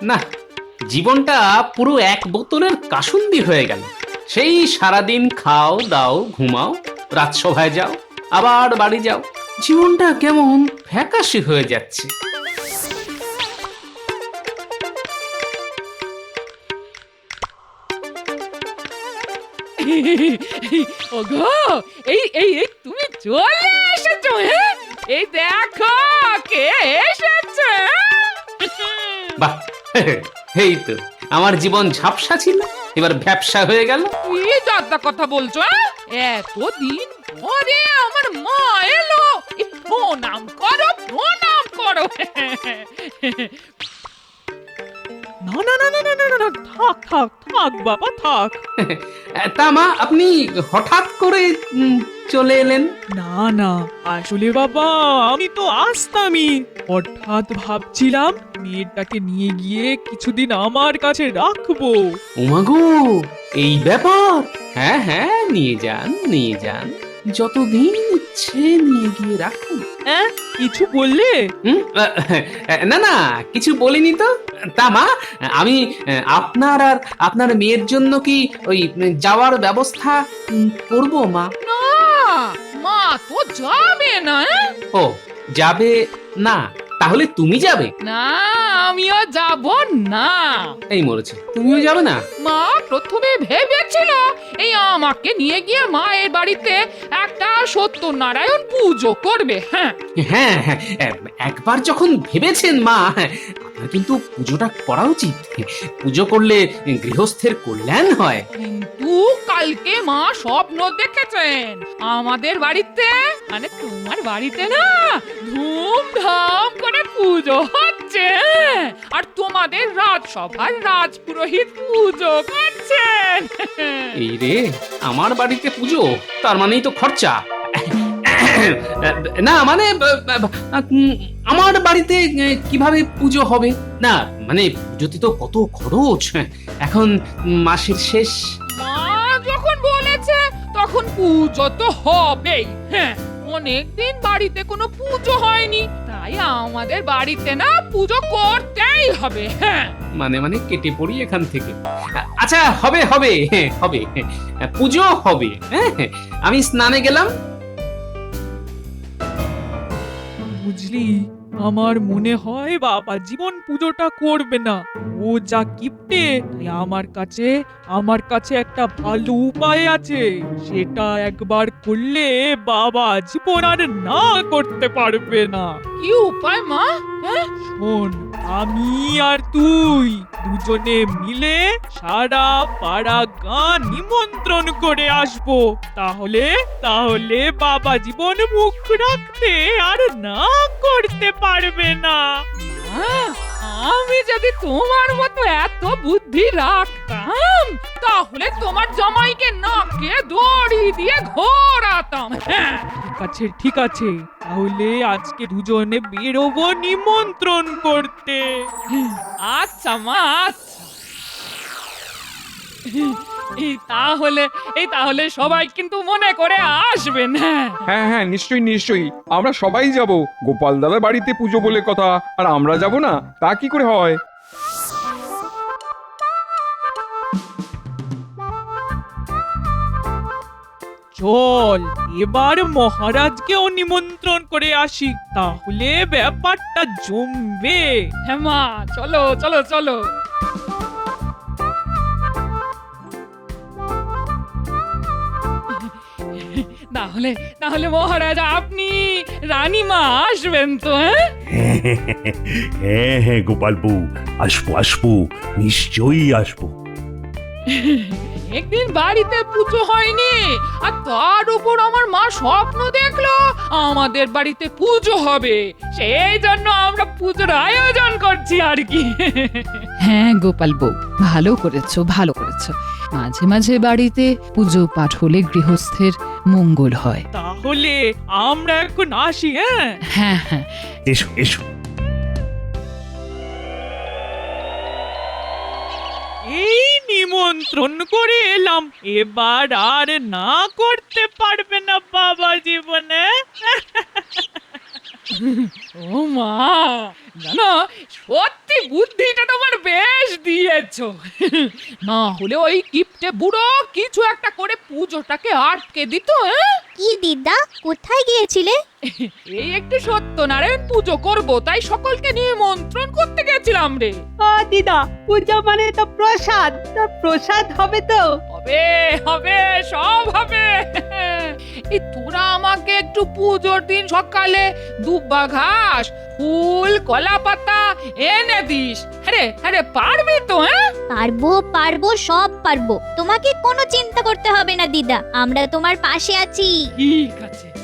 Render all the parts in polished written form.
না, জীবনটা পুরো এক বোতলের কাসুন্দি হয়ে গেল। সেই সারাদিন খাও দাও ঘুমাও, রাজসভায় যাও, আবার বাড়ি যাও। জীবনটা কেমন ফ্যাকাশে হয়ে যাচ্ছে। ওগো, এই এই এই তুমি চলে এসেছো। হ্যাঁ, এই দেখো কে এসেছে। বাহ, এই তো আমার জীবন ঝাপসা ছিল, এবার ভ্যাপসা হয়ে গেল। কি যাত্রা কথা বলছো? এতদিন পরে আমার মা এলো। এই প্রণাম করো, প্রণাম করো। না না না না না না না না, থাক থাক থাক বাবা থাক। তা মা, আপনি হঠাৎ করে চলে এলেন? না না, আসলে বাবা আমি তো আসতামই। হঠাৎ ভাবছিলাম মেয়েটাকে নিয়ে গিয়ে কিছুদিন আমার কাছে রাখবো। ওমাগো, এই ব্যাপার? হ্যাঁ হ্যাঁ, নিয়ে যান নিয়ে যান, যতদিন ইচ্ছে নিয়ে গিয়ে রাখুন। হ্যাঁ, কিছু বললে? না না, কিছু বলিনি তো। তা মা, আমি আপনার আর আপনার মেয়ের জন্য কি ওই যাওয়ার ব্যবস্থা করব মা? না, মা তো যাবে না। ও, যাবে না? তাহলে তুমি যাবে? না, আমিও যাব না। এই মরেছে, তুমিও যাবে না? মা প্রথমে ভেবেছিল এই আমাকে নিয়ে গিয়ে মায়ের বাড়িতে একটা সত্যনারায়ণ পুজো করবে। হ্যাঁ, হ্যাঁ হ্যাঁ, একবার যখন ভেবেছেন মা, আপনার কিন্তু পুজোটা করা উচিত। পুজো করলে গৃহস্থের কল্যাণ হয়। কিন্তু কালকে মা স্বপ্ন দেখেছেন আমাদের বাড়িতে, মানে তোমার বাড়িতে না, ধুমধাম করে পুজো হচ্ছে। আর তোমাদের রাজসভার রাজপুরোহিত পুজো করছেন। এই রে, আমার বাড়িতে পুজো, তার মানেই তো খরচা। না মানে আমার বাড়িতে কিভাবে পুজো হবে? না মানে পুজোতে তো কত খরচ। এখন মাসের শেষ। মা যখন বলেছে তখন পুজো তো হবেই। হ্যাঁ, অনেকদিন বাড়িতে কোনো পুজো হয়নি, তাই আমাদের বাড়িতে না পুজো করতেই হবে। হ্যাঁ, মানে মানে কেটে পড়ি এখান থেকে। আচ্ছা, হবে হবে হবে, পুজো হবে। হ্যাঁ, আমি স্নানে গেলাম। বুঝলি, আমার মনে হয় বাবা জীবন পুজোটা করবে না। ও যা কিপটে, তাই আমার কাছে একটা ভালো উপায় আছে। সেটা একবার করলে বাবা জীবন আর না করতে পারবে না। কি উপায় মা? হ্যাঁ, শোন, আমি আর তুই দুজনে মিলে সারা পাড়া গাঁ নিমন্ত্রণ করে আসবো। তাহলে তাহলে বাবা জীবন মুখ রাখতে আর না করতে পারবে না। আহ, আমি যদি তোমার মতো এত বুদ্ধি রাখতাম তাহলে তোমার জামাইকে নাকে দড়ি দিয়ে ঘোরাতাম। হ্যাঁ, ঠিক আছে ঠিক আছে, তাহলে আজকে দুজনে বেরোবো নিমন্ত্রণ করতে। আচ্ছা মা, আচ্ছা। তাহলে সবাই কিন্তু মনে করে আসবেন। হ্যাঁ, হ্যাঁ হ্যাঁ, নিশ্চয়ই নিশ্চয়ই, আমরা সবাই যাব। গোপাল দাদা বাড়িতে পুজো বলে কথা, আর আমরা যাব না তা কি করে হয়? চল এবার মহারাজকেও নিমন্ত্রণ করে আসি, তাহলে ব্যাপারটা জমবে। হ্যাঁ মা, চলো চলো চলো। তাহলে তাহলে মহারাজ আপনি রানীমা আসবেন তো? হ্যাঁ, হ্যাঁ হ্যাঁ গোপাল বউ, আসবো আসবো, নিশ্চয়ই আসবো। একদিন বাড়িতে পুজো হয়নি, আর তার উপর আমার মা স্বপ্ন দেখলো আমাদের বাড়িতে পুজো হবে। সেই জন্য আমরা পুজোর আয়োজন করছি আর কি। হ্যাঁ গোপাল বউ, ভালো করেছো ভালো করেছো। মাঝে মাঝে বাড়িতে পুজো পাঠ হলে গৃহস্থের মঙ্গল হয়। তাহলে আমরা এখন আসি। হ্যাঁ হ্যাঁ হ্যাঁ, এসো এসো। এই নিমন্ত্রণ করে এলাম, এবার আর না করতে পারবে না বাবা জীবনে। ও মা, জানো সত্যি বুদ্ধিটা তোমার বেশ দিয়েছো। না হলে ওই কিপটে বুড়ো কিছু একটা করে পুজোটাকে আটকে দিত। কি দিদা, কোথায় গিয়েছিলে? এই একটু সত্যনারায়ণ পুজো করব, তাই সকলকে নিমন্ত্রণ করতে গেছিলাম রে। ও দিদা, পূজা মানে তো প্রসাদ, তা প্রসাদ হবে তো? হবে হবে, সব হবে। এই তোরা আমাকে একটু পুজোর দিন সকালে দুব্বা ঘাস, ফুল, কলা পাতা এনে দিস। আরে পারবি তো? পারবো পারবো, সব পারবো। তোমাকে কোনো চিন্তা করতে হবে না দিদা, আমরা তোমার পাশে আছি।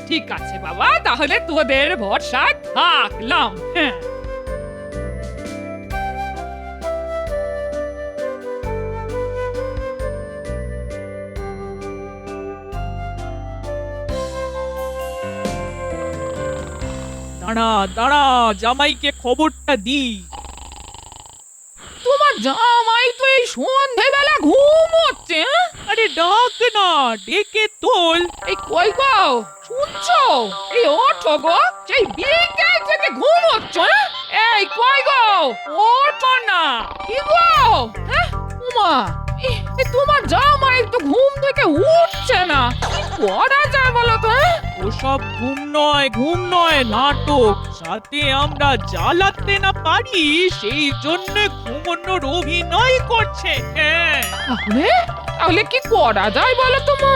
ঠিক আছে বাবা, তাহলে তোদের ভরসা থাকলাম। হ্যাঁ, দাঁড়া দাঁড়া, জামাইকে খবরটা দি। তোমার জামাই তো এই সন্ধেবেলা ঘুমোচ্ছে। আরে ডাক না, ডেকে তোল। এই কই গো, শুনছো? এই ওঠো গো, সেই বিকেল থেকে ঘুমোচ্ছ। এই কই গো, ওঠো না। কি গো, উমা, তোমার জামাই তো ঘুম থেকে উঠছে না। কি করা যায় বলো তো? ওসব ঘুম নয়, নাটক। সাথে আমরা জ্বালাতে না পারি, সেই জন্য ঘুমানোর অভিনয় করছে। হ্যাঁ, তাহলে কি করা যায় বলো তো মা?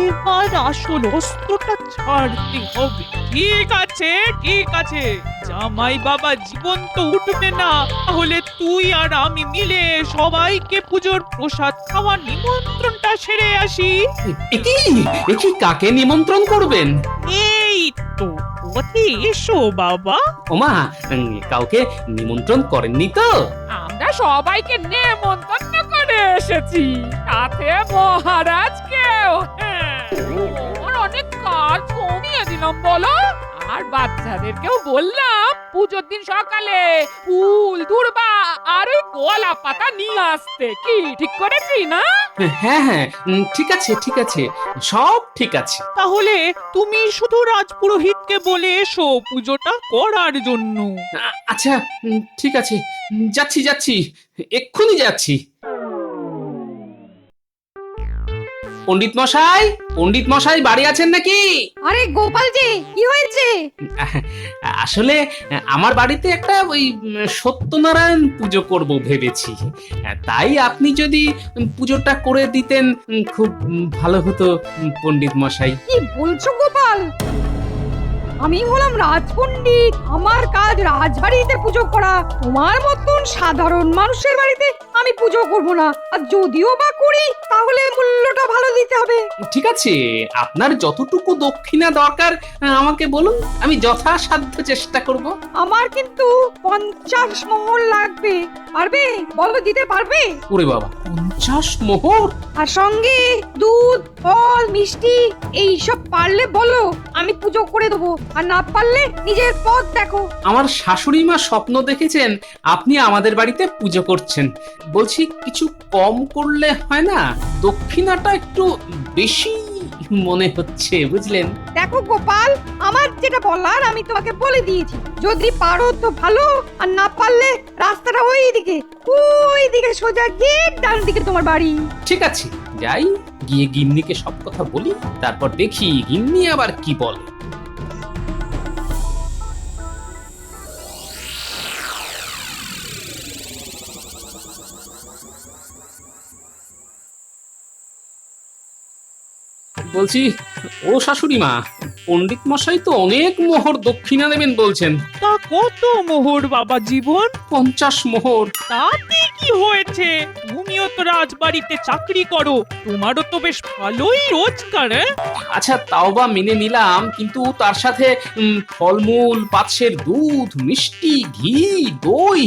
এবার আসল অস্ত্রটা ছাড়তে হবে। ঠিক আছে, জামাই বাবা জীবন্ত উঠবে না, তাহলে তুই আর আমি মিলে সবাইকে পুজোর প্রসাদ খাওয়ার নিমন্ত্রণটা সেরে আসি। একি কাকে নিমন্ত্রণ করবেন? এই তো পথে এসো বাবা। ওমা, কাউকে নিমন্ত্রণ করেননি তো? আমরা সবাইকে নেমন্তন্ন করে এসেছি, সাথে মহারাজকেও। ওর অনেক কাজ কমিয়ে দিলাম বলো। আর বাচ্চাদেরকেও বললাম পুজোর দিন সকালে ফুল, দূর্বা আর ওই কলা পাতা নিয়ে আসতে। কি ঠিক করেছি না? হ্যাঁ, ঠিক আছে, সব ঠিক আছে। তাহলে তুমি শুধু রাজপুরোহিতকে বলে এসো পুজোটা করার জন্য। আচ্ছা, ঠিক আছে, যাচ্ছি, এক্ষুনি যাচ্ছি। পণ্ডিত মশাই বাড়ি আছেন নাকি? আরে গোপাল জি, কি হয়েছে? আসলে আমার বাড়িতে একটা ওই সত্যনারায়ণ পুজো করব ভেবেছি, তাই আপনি যদি পুজোটা করে দিতেন খুব ভালো হতো পণ্ডিত মশাই। কি বলছো গোপাল? আমি হলাম রাজপণ্ডিত, আমার কাজ রাজবাড়িতে পুজো করা। তোমার মতন সাধারণ মানুষের বাড়িতে আমি পুজো করব না, আর যদিও বা করি তাহলে মূল্যটা ভালো দিতে হবে। ঠিক আছে, আপনার যতটুকু দক্ষিণা দরকার আমাকে বলুন, আমি যথাসাধ্য চেষ্টা করব। আমার কিন্তু 50 মোহর লাগবে। পারবে? বলো, দিতে পারবে? ওরে বাবা, 50 মোহর? আর সঙ্গে দুধ, ফল, মিষ্টি এই সব পারলে বলো, আমি পুজো করে দেবো। আর না পারলে নিজের পথ দেখো। আমার শাশুড়ি মা স্বপ্ন দেখেছেন আপনি আমাদের বাড়িতে পুজো করছেন, বলছি কিছু কম করলে হয় না? দক্ষিণাটা একটু বেশি মনে হচ্ছে, বুঝলেন? দেখো গোপাল, আমার যেটা বলার আমি তোমাকে বলে দিয়েছি। যদি পারো তো ভালো, আর না পারলে রাস্তাটা ওই দিকে সোজা গিয়ে ডান দিকে তোমার বাড়ি। ঠিক আছে, যাই, গিয়ে গিন্নিকে সব কথা বলি, তারপর দেখি গিন্নি আবার কি বলে। বলছি, ও শাশুড়ি মা, পণ্ডিত মশাই তো অনেক মোহর দক্ষিণা দেবেন বলছেন। তা কত মোহর বাবা জীবন? 50 মোহর। তাতে কি হয়েছে? তুমিও তো রাজবাড়িতে চাকরি করো, তোমারও তো বেশ ভালোই রোজগার। আচ্ছা, তাও বা মেনে নিলাম, কিন্তু তার সাথে ফলমূল, পাচ্ছের দুধ, মিষ্টি, ঘি, দই,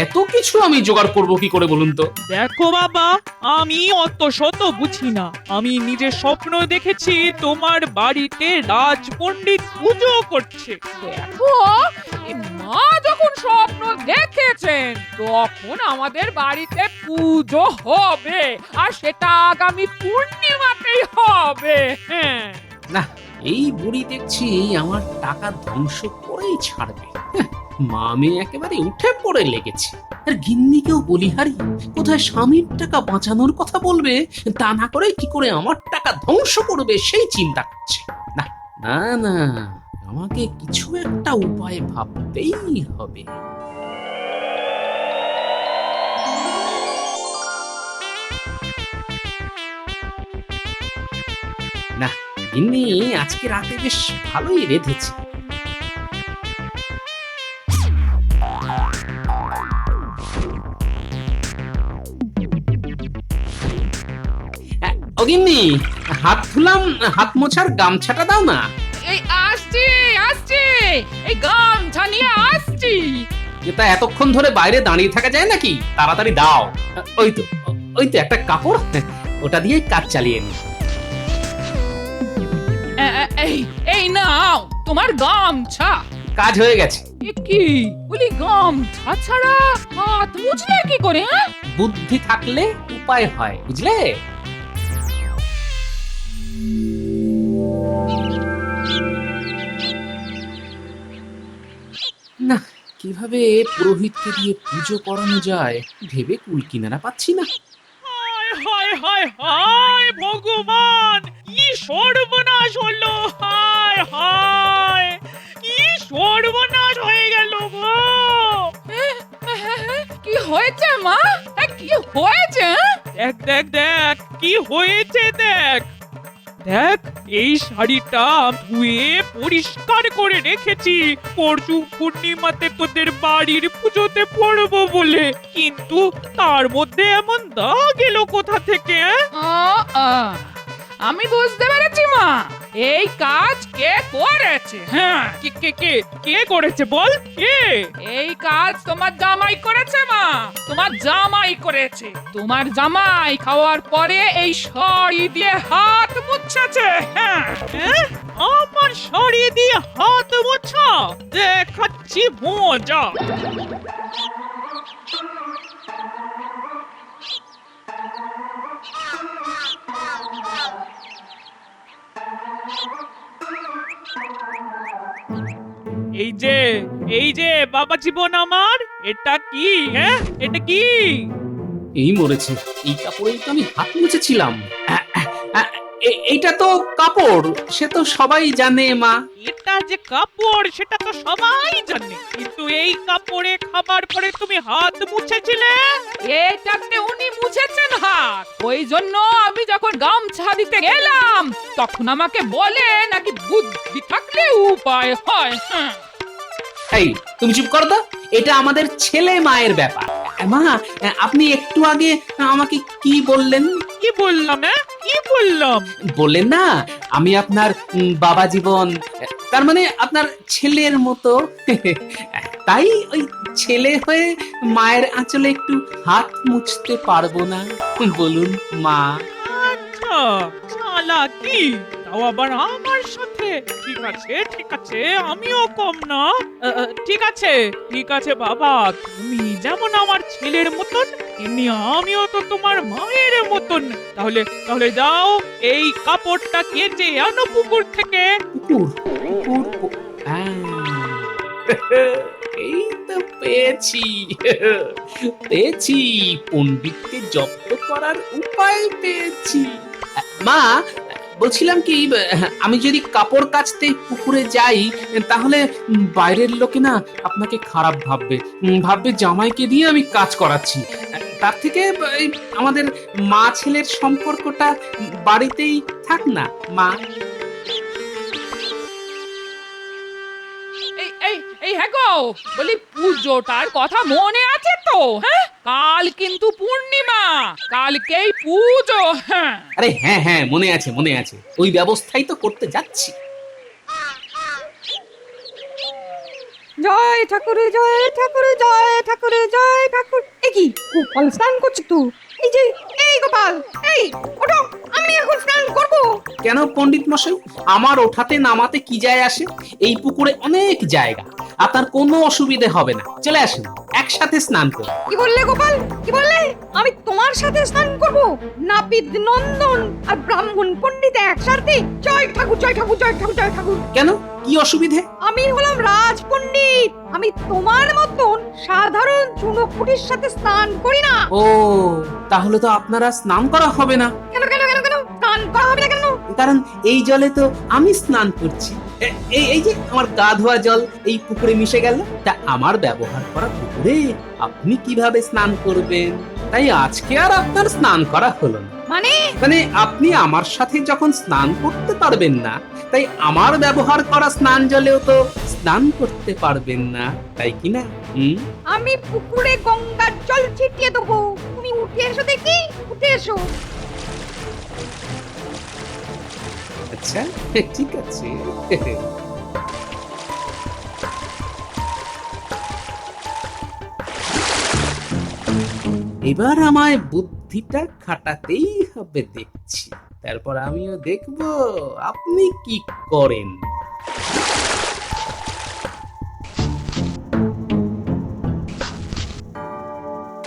এত কিছু আমি জোগাড় করব কি করে বলুন তো? দেখো বাবা, আমি অত শত বুঝি না। আমি নিজের স্বপ্ন দেখেছি তোমার বাড়িতে রাজপণ্ডিত পুজো করছে। দেখো, এই মা যখন স্বপ্ন দেখেছেন তখন আমাদের বাড়িতে পুজো হবে, আর সেটা আগামী পূর্ণিমাতেই হবে। হ্যাঁ, না, এই বুড়ি দেখছি আমার টাকা ধ্বংস করেই ছাড়বে। হ্যাঁ, মা মেয়ে একেবারে উঠে পড়ে লেগেছে। আর গিন্নিকেও বলিহারি, কোথায় স্বামীর টাকা বাঁচানোর কথা বলবে, তা না করে কি করে আমার টাকা ধ্বংস করবে সেই চিন্তা করছে। না না না, আমাকে কিছু একটা উপায় ভাবতেই হবে। না, গিন্নি আজকে রাতে বেশ ভালোই রেঁধেছে। ও গিন্নি, হাত ধুলাম, হাত মোছার গামছাটা দাও না। এই আসছি আসছি, এই গামছা নিয়ে আসছি। এটা এতক্ষণ ধরে বাইরে দাঁড়িয়ে থাকা যায় নাকি? তাড়াতাড়ি দাও। ওই তো, ওই তো একটা কাপড়, ওটা দিয়ে কাজ চালিয়ে নি। এই এই নাও তোমার গামছা। কাজ হয়ে গেছে। এ কি বলি, গামছা ছাড়া হাত মুছলে কি করে? হ্যাঁ, বুদ্ধি থাকলে উপায় হয়, বুঝলে? না, কিভাবে পুরোহিতকে দিয়ে পুজো করানো যায় ভেবে কুল কিনারা পাচ্ছি না। হায় হায় হায় হায় ভগবান, কি সর্বনাশ হলো! হায় হায়, কি সর্বনাশ হয়ে গেল গো! কি হয়েছে মা? কি হয়েছে? দেখ দেখ দেখ, কি হয়েছে দেখ। দেখ, এই শাড়িটা ধুয়ে পরিষ্কার করে রেখেছি পরশু পূর্ণিমাতে তোদের বাড়ির পুজোতে পরবো বলে, কিন্তু তার মধ্যে এমন দাগ এলো কোথা থেকে? আমি বুঝতে পেরেছি মা, এই কাজ কে করেছে। হ্যাঁ, কে কে কে কে করেছে বল? কে? এই কাজ তোমার জামাই করেছে মা, তোমার জামাই করেছে। তোমার জামাই খাওয়ার পরে এই শাড়ি দিয়ে হাত মুছেছে। হ্যাঁ, হ্যাঁ? আমার শাড়ি দিয়ে হাত মোছা? দেখাচ্ছি মজা। এই যে বাবা জীবন আমার, এটা কি? হ্যাঁ, এটা কি? এই মরেছে, এই কাপড়েই তো আমি হাত মুছেছিলাম। এইটা তো কাপড়, সে তো সবাই জানে মা। এটা যে কাপড় সেটা তো সবাই জানে, কিন্তু এই কাপড়ে খাবার পরে তুমি হাত মুছেছিলে। এটাতে উনি মুছেছেন হাত, ওই জন্য আমি যখন গামছা দিতে গেলাম তখন আমাকে বলে নাকি বুদ্ধি থাকলে উপায় হয়। হ্যাঁ, এই তুমি চুপ কর তো, এটা আমাদের ছেলে মায়ের ব্যাপার। মা, আপনি একটু আগে আমাকে কি বললেন? কি বললাম? কি বললাম? বললেন না আমি আপনার বাবা জীবন, তার মানে আপনার ছেলের মতো। তাই ওই ছেলে হয়ে মায়ের আঁচলে একটু হাত মুছতে পারবো না বলুন মা? আচ্ছা, চালাকি, তাও আবার আমার সাথে। ঠিক আছে ঠিক আছে, আমিও কম না। ঠিক আছে ঠিক আছে বাবা, তুমি যেমন আমার ছেলের মতন, এমনি আমিও তো তোমার মায়ের মতন। তাহলে তাহলে যাও, এই কাপড়টা কেচে আনো পুকুর থেকে। পুকুর? পুকুর? এই তো পেয়েছি, পেয়েছি, পণ্ডিতকে জব্দ করার উপায় পেয়েছি। মা, বলছিলাম কি, আমি যদি কাপড় কাচতে পুকুরে যাই তাহলে বাইরের লোকে না আপনাকে খারাপ ভাববে, ভাববে জামাইকে দিয়ে আমি কাজ করাচ্ছি। তার থেকে আমাদের মা ছেলের সম্পর্কটা বাড়িতেই থাক না মা। এই এই এই হ্যাঁ গো, বলি পুজোটার কথা মনে আছে তো? হ্যাঁ, কাল কিন্তু পূর্ণিমা, কালকেই পুজো। হ্যাঁ, আরে হ্যাঁ হ্যাঁ, মনে আছে মনে আছে, ওই ব্যবস্থাই তো করতে যাচ্ছি। জয় ঠাকুর, জয় ঠাকুর, জয় ঠাকুর, জয় ঠাকুর। এ কি, গোপাল স্নান করছে তো? এই যে, এই গোপাল, এই ওঠো, আমি এখন স্নান করব। কেন পণ্ডিত মশাই, আমার ওঠাতে নামাতে কি যায় আসে? এই পুকুরে অনেক জায়গা, আপনার কোনো অসুবিধে হবে না, চলে আসুন, একসাথে স্নান করব। কি বললে গোপাল, কি বললে? আমি তোমার সাথে স্নান করব? নাপিত নন্দন আর ব্রাহ্মণ পণ্ডিত একসাথে? জয় ঠাকুর, জয় ঠাকুর, জয় ঠাকুর, জয় ঠাকুর। কেন, কি অসুবিধে? আমি হলাম রাজ পণ্ডিত, আমি তোমার মতন সাধারণ চুনোপুটির সাথে স্নান করি না। ও, তাহলে তো আপনারা স্নান করা হবে না। কেন কেন কেন কেন স্নান করা হবে না কেন? কারণ এই জলে তো আমি স্নান করছি। এই যে আমার গা ধোয়া জল এই পুকুরে মিশে গেল, তা আমার ব্যবহার করা পুকুরে আপনি কিভাবে স্নান করবেন? তাই আজকে আর আপনার স্নান করা হলো না। মানে আপনি আমার সাথে যখন স্নান করতে পারবেন না, তাই আমার ব্যবহার করা স্নান জলেও তো স্নান করতে পারবেন না, তাই কি না? আমি পুকুরে গঙ্গার জল ছিটিয়ে দেবো, তুমি উঠে এসো দেখি, উঠে এসো। আচ্ছা, ঠিক আছে। এবার আমায় বুদ্ধিটা খাটাতেই হবে দেখছি, তারপর আমিও দেখব আপনি কি করেন।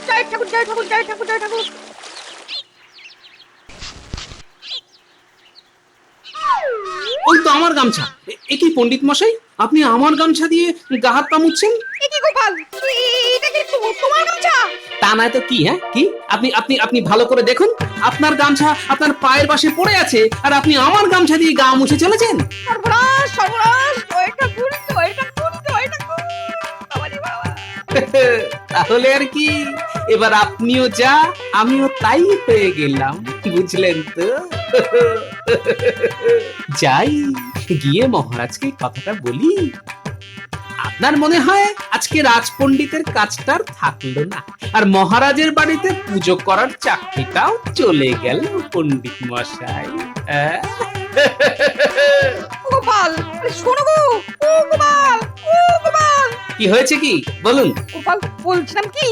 জয় ঠাকুর, জয় ঠাকুর, জয় ঠাকুর, জয় ঠাকুর। ওই তো আমার গামছা। এ কি পণ্ডিত মশাই, আপনি আমার গামছা দিয়ে গা হাত পা মুছছেন? এ কি গোপাল, এটা কি তোমার গামছা? তা নয় তো কি? হ্যাঁ, কি? আপনি আপনি আপনি ভালো করে দেখুন, আপনার গামছা আপনার পায়ের পাশে পড়ে আছে, আর আপনি আমার গামছা দিয়ে গা মুছে চলেছেন। সর্বনাশ, সর্বনাশ, জয় ঠাকুর, জয় ঠাকুর, জয় ঠাকুর। বাবারে বাবা। তাহলে আর কি, এবার আপনিও যা আমিও তাই হয়ে গেলাম, বুঝলেন তো? যাই, গিয়ে মহারাজকে কথাটা বলি। আপনার মনে হয় আজকে রাজপণ্ডিতের কাজটা আর থাকলো না, আর মহারাজের বাড়িতে পুজো করার চাকরিটাও চলে গেল পণ্ডিত মশাই। গোপাল, আরে শোনো গো, ও গোপাল, ও গোপাল। কি হয়েছে, কি বলুন? গোপাল, বলছিলাম কি,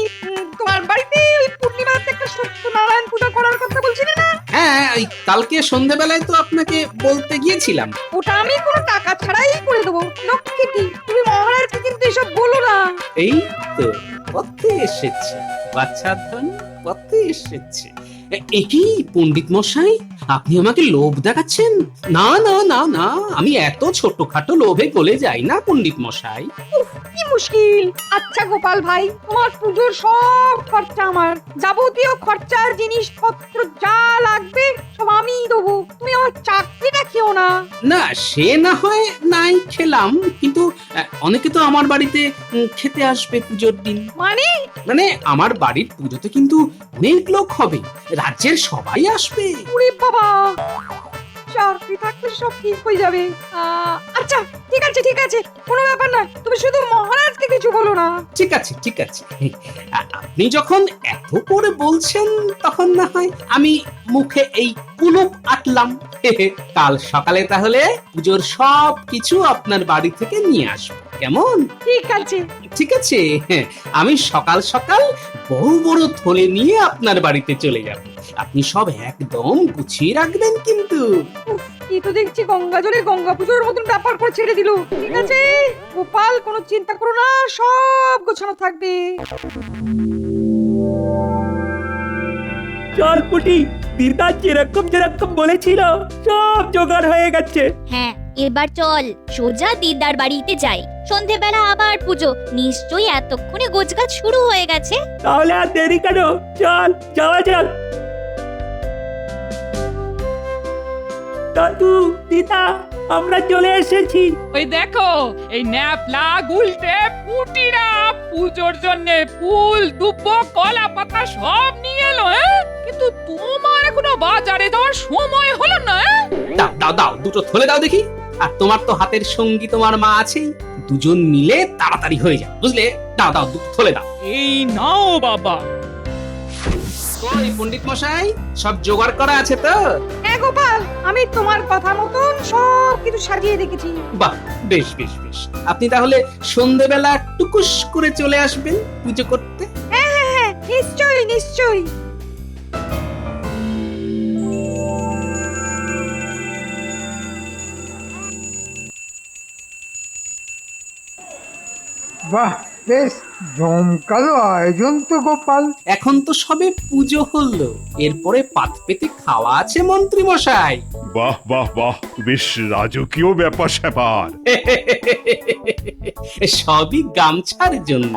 তোমার বাড়িতে ওই পূর্ণিমাতে একটা সত্যনারায়ণ পূজা করার কথা বলছিলে না? হ্যাঁ, ওই কালকে সন্ধ্যাবেলায় তো আপনাকে বলতে গিয়েছিলাম। ওটা আমি কোনো টাকা ছাড়াই করে দেবো, লক্ষ্মীটি। তুমি মহারাজকে কিন্তু এসব বলো না। এই তো পথে এসেছে, বাচ্চা ধন পথে এসেছে। একই পণ্ডিত মশাই, আপনি আমাকে লোভ দেখাচ্ছেন? না না না না, আমি এত ছোটখাটো লোভে গলে যাই না পণ্ডিত মশাই। কি মুশকিল। আচ্ছা গোপাল ভাই, তোমার পুজোর সব খরচা আমার, যাবতীয় খরচার জিনিসপত্র যা লাগবে সব আমিই দেবো, তুমি আমার চাকরিটা খেও না। না, সে না হয় নাই খেলাম, কিন্তু অনেকে তো আমার বাড়িতে খেতে আসবে পুজোর দিন। মানে আমার বাড়ির পুজোতে কিন্তু অনেক লোক হবে, রাজ্যের সবাই আসবে। ওরে বাবা, চাকরি থাকলে সব ঠিক হয়ে যাবে। আচ্ছা ঠিক আছে, ঠিক আছে, কোনো ব্যাপার না, তুমি শুধু মহারাজকে কিছু বলো না। ঠিক আছে, ঠিক আছে। আপনি যখন এত করে বলছেন, তখন না হয় আমি মুখে এই কুলুপ আটলাম। কাল সকালে তাহলে পুজোর সব কিছু আপনার বাড়ি থেকে নিয়ে আসবো, কেমন? ঠিক আছে। ঠিক আছে, আমি সকাল সকাল বড় বড় থলে নিয়ে আপনার বাড়িতে চলে যাব। আপনি সব একদম গুছিয়ে রাখবেন কিন্তু। এই তো দেখছি গঙ্গা জলে গঙ্গা পুজোর মতন ব্যাপার করে ছেড়ে দিল। ঠিক আছে গোপাল, কোনো চিন্তা করো না, সব গোছানো থাকবে। চল পুটি, দিদা যেরকম যেরকম বলেছিল সব জোগাড় হয়ে গেছে। হ্যাঁ, এবার চল সোজা দিদার বাড়িতে যাই। সন্ধেবেলা আবার পুজো, নিশ্চয়ই এতক্ষণে গোছগাছ শুরু হয়ে গেছে। তাহলে আর দেরি কেন, চল যাওয়া যাক। দাদু, দিদা, আমরা চলে এসেছি। ওই দেখো, এই ন্যাপলা গুলটে পুটিরা পুজোর জন্য ফুল, দুব্বো, কলা পাতা সব নিয়ে এলো। কিন্তু তোমার এখনো বাজারে যাওয়ার সময় হলো না। দাও দাও দাও, দুটো থলে দাও দেখি। আর তোমার তো হাতের সঙ্গী তোমার মা আছেই, দুজন মিলে তাড়াতাড়ি হয়ে যায়, বুঝলে? দাও দাও, দুটো থলে দাও। এই নাও বাবা। ওই পণ্ডিত মশাই, সব জোগাড় করা আছে তো? হ্যাঁ গোপাল, আমি তোমার কথা মতন সব কিছু সাজিয়ে রেখেছি। বাহ, বেশ বেশ বেশ। আপনি তাহলে সন্ধেবেলা টুকুস করে চলে আসবেন পুজো করতে। হ্যাঁ হ্যাঁ হ্যাঁ, নিশ্চয়ই নিশ্চয়ই। বাহ, বেশ জমকালো আয়োজন তো গোপাল। এখন তো সবে পুজো হলো, এরপরে পাত পেতে খাওয়া আছে মন্ত্রী মশাই। বাহ বাহ বাহ, বেশ রাজকীয় ব্যাপার স্যাপার। সবই গামছার জন্য।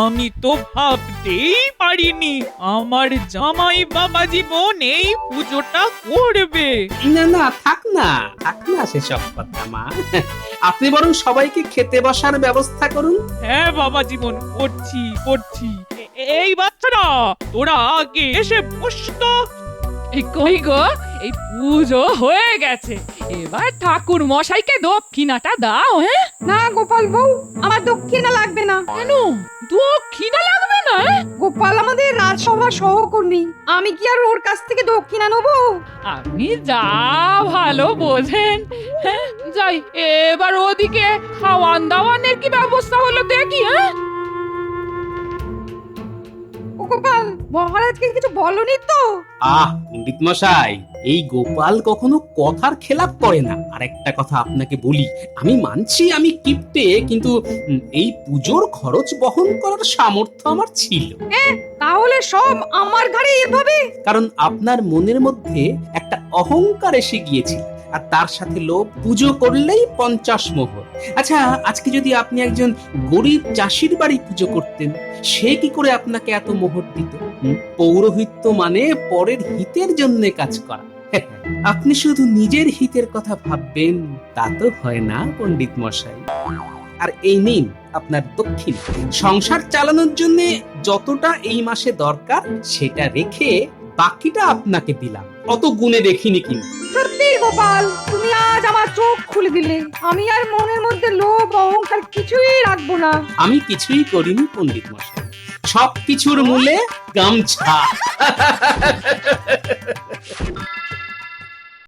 আমি তো ভাবতেই পারিনি আমার জামাই বাবা জীবন এই পুজোটা করবে। না না, থাক না সেসব কথা মা। আপনি বরং সবাইকে খেতে বসার ব্যবস্থা করুন। হ্যাঁ বাবা জীবন, করছি করছি। এই বাচ্চারা, তোরা আগে এসে বস তো। এই কই গো, এই পুজো হয়ে গেছে, এবার ঠাকুর মশাইকে দক্ষিণাটা দাও। হ্যাঁ না গোপাল বউ, আমার দক্ষিণা লাগবে না। কেন দক্ষিণা লাগবে না? গোপাল আমাদের রাজসভা সহকর্মী, আমি কি আর ওর কাছ থেকে দক্ষিণা নেবো? আপনি যা ভালো বোঝেন। হ্যাঁ যাই, এবার ওদিকে খাওয়ান দাওয়ানের কি ব্যবস্থা হলো দেখি। হ্যাঁ ও গোপাল, মহারাজকে কিছু বলনি তো? পণ্ডিত মশাই, এই গোপাল কখনো কথার খেলাপ করে না। আর একটা কথা আপনাকে বলি, আমি মানছি আমি কিপ্টে, কিন্তু এই পুজোর খরচ বহন করার সামর্থ্য আমার ছিল। তাহলে সব আমার ঘাড়ে এভাবে? কারণ আপনার মনের মধ্যে একটা অহংকার এসে গিয়েছিল, আর তার সাথে লোভ। পুজো করলেই 50 মোহর। আচ্ছা, আজকে যদি আপনি একজন গরিব চাষির বাড়ি পুজো করতেন, সে কি করে আপনাকে এত মোহর দিত? পৌরোহিত্য মানে পরের হিতের জন্য কাজ করা। আপনি শুধু নিজের হিতের কথা ভাববেন, তা তো হয় না পণ্ডিত মশাই। আর এই নিন আপনার দক্ষিণ। সংসার চালানোর জন্য যতটা এই মাসে দরকার সেটা রেখে বাকিটা আপনাকে দিলাম। অত গুণে দেখিনি কিন্তু। সত্যি গোপাল, তুমি আজ আমার চোখ খুলে দিলে। আমি আর মনের মধ্যে লোভ অহংকার কিছুই রাখবো না। আমি কিছুই করিনি পণ্ডিত মশাই, সব কিছুর মূলে গামছা।